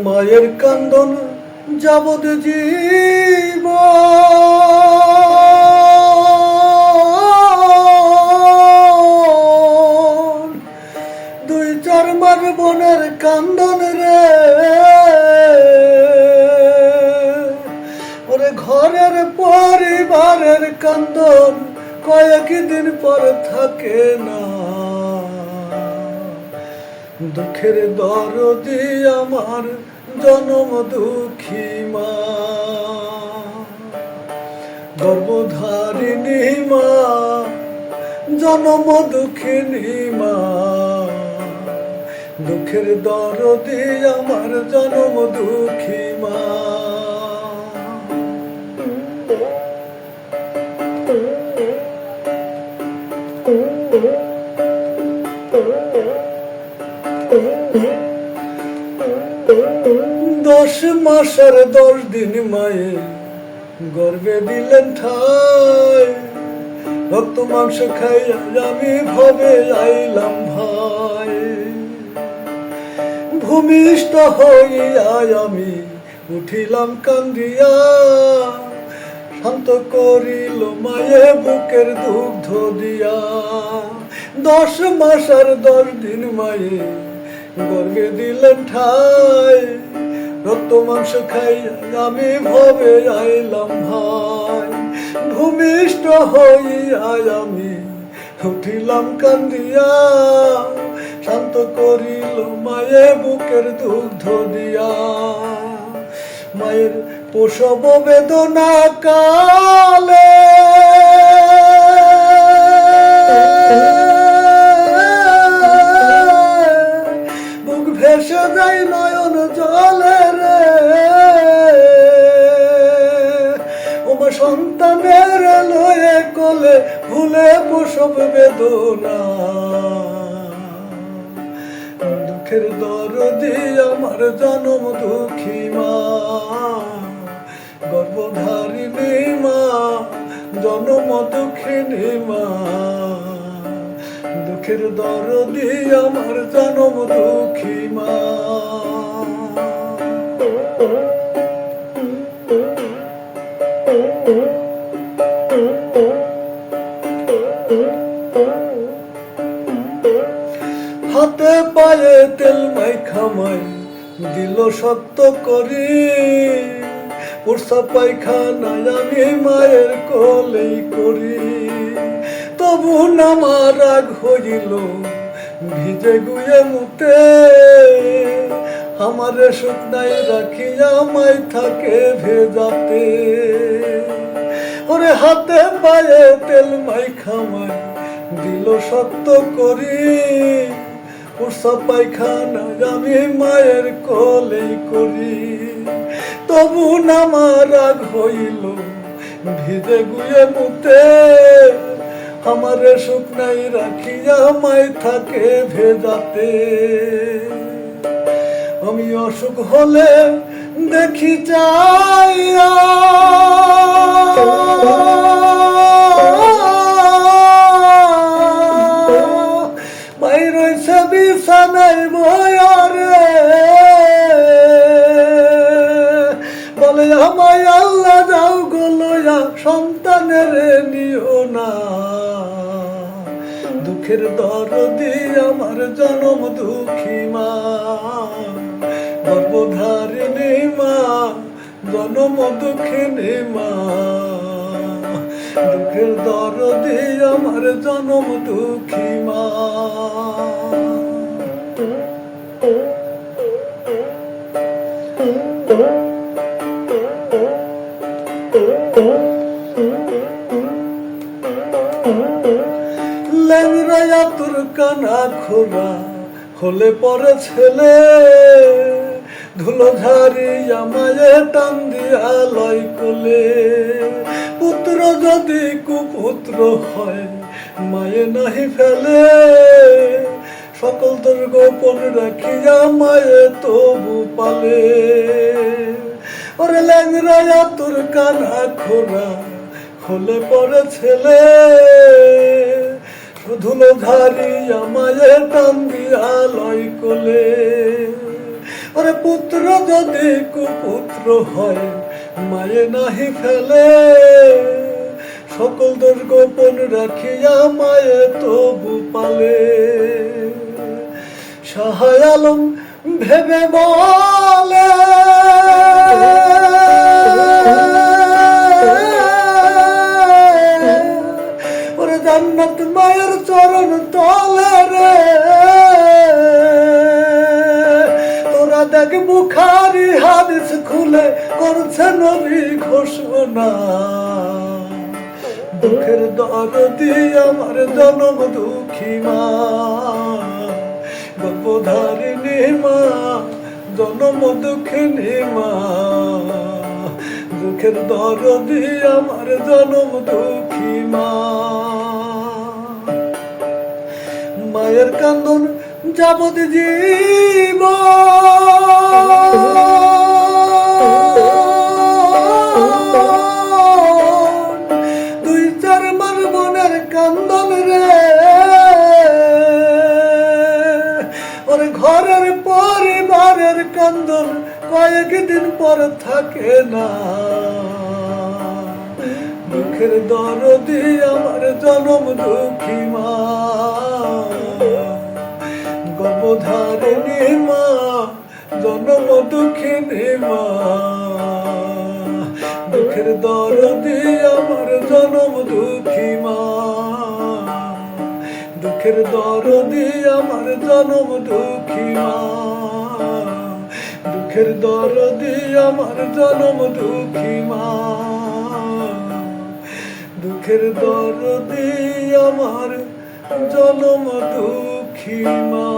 মায়ের কান্দন যাবৎ জীব দুই চার মার বোনের কান্দন রে ওরে ঘরের পরিবারের কান্দন কয়েকদিন পর থাকে না। দুঃখের দরদি আমার জনম দুঃখী মা, গর্ভধারিণী মা, জনম দুঃখিনী মা। দুঃখের দরদি আমার জনম দুঃখী মা। দশ মাসের 10 দিন মায়ে গর্ভে দিলেন ঠাই, রক্ত মাংস খাইয়া আমি ভবে আইলাম ভাই। ভূমিষ্ঠ হইয়া আমি উঠিলাম কান্দিয়া, শান্ত করিল মায়ে বুকের দুগ্ধ দিয়া। 10 মাসের 10 দিন মায়ে গর্ভে দিলেন ঠাই, রক্ত মাংস খাইয়া আমি ভবে আইলাম ভাই। ভূমিষ্ঠ হইয়া আমি উঠিলাম কান্দিয়া, শান্ত করিল মায়ে বুকের দুগ্ধ দিয়া। মায়ের প্রসব বেদনা কালে বুক ভেসে যায় নয়ন জলে রে, ওমা সন্তানের লয়ে কোলে ভুলে প্রসব বেদনা। দুঃখের দরদি আমার জনম দুঃখী মা, গর্ভধারিণী মা, জনম দুঃখিনী মা। দুঃখের দরদি আমার জনম দুঃখী মা। হাতে পায়ে তেল মাইখা মাই দিল শক্ত করি, প্রস্রাব পায়খানায় আমি মায়ের কোলেই করি। তবু আমার রাগ হইল ভিজে গুয়ে মুতে, আমারে শুকনাই রাখিয়া মাই থাকে ভেজাতে। ওরে হাতে পায়ে তেল মাইখা মাই দিল শক্ত করি, প্রস্রাব পায়খানায় আমি মায়ের কোলেই করি। তবু আমার রাগ হইল ভিজে গুয়ে মুতে, আমারে শুকনাই রাখিয়া মাই থাকে ভেজাতে। আমি অসুখ হলে দেখি চাইয়া মাই রইছে বিছানায় বয়া রে, বলে আমায় আল্লাহ যাও গো লইয়া সন্তানের নিও না। দুঃখের দরদি আমার জনম দুঃখী মা, গর্ভধারিণী মা, জনম দুঃখিনী মা। দুঃখের দরদি আমার জনম দুঃখী মা। ল্যাংরায়া তোর কানা খোরা হলে পরে ছেলে, ধুলো ঝাড়িয়া মায়ে টান দিয়া লয় কোলে। পুত্র যদি কুপুত্র হয় মায়ে নাহি ফেলে, সকল তোর গোপন রাখিয়া মায়ে তবু পালে। ওরে ল্যাংরায়া তোর কানা খোরা হলে পরে ছেলে, ধুলো ধারি আমায় টান দিয়া লয় কোলে। ওরে পুত্র যদি কুপুত্র হয় মায়ে নাহি ফেলে, সকল দোষ গোপন রাখিয়া মায়ে তবু পালে। শাহ আলম ভেবে বলে ওরে জান্নাত মায়ের চরণ তলে রে। তোরা দেখ বুখারী হাদিস খুলে করছে নবী ঘোষণা, দুঃখের দরদি আমার জনম দুঃখী মা, গর্ভধারিণী মা, জনম দুঃখিনী মা, দুঃখের দরদি আমার জনম দুঃখী মা। মায়ের কান্দন যাবত জীব দুই চার মার মনের কান্দন রে। ওরে ঘরের পরিবারের কান্দন কয়েকদিন পর থাকে না, দুঃখের দরদি আমার জনম দুঃখী মা, গর্ভধারিণী মা, জনম দুঃখিনী মা, দুঃখের দরদি আমার জনম দুঃখী মা, দুঃখের দরদি আমার জনম দুঃখী মা, দুঃখের দরদি আমার জনম দুঃখী মা, দুঃখের দরদি আমার জনম দুঃখী মা।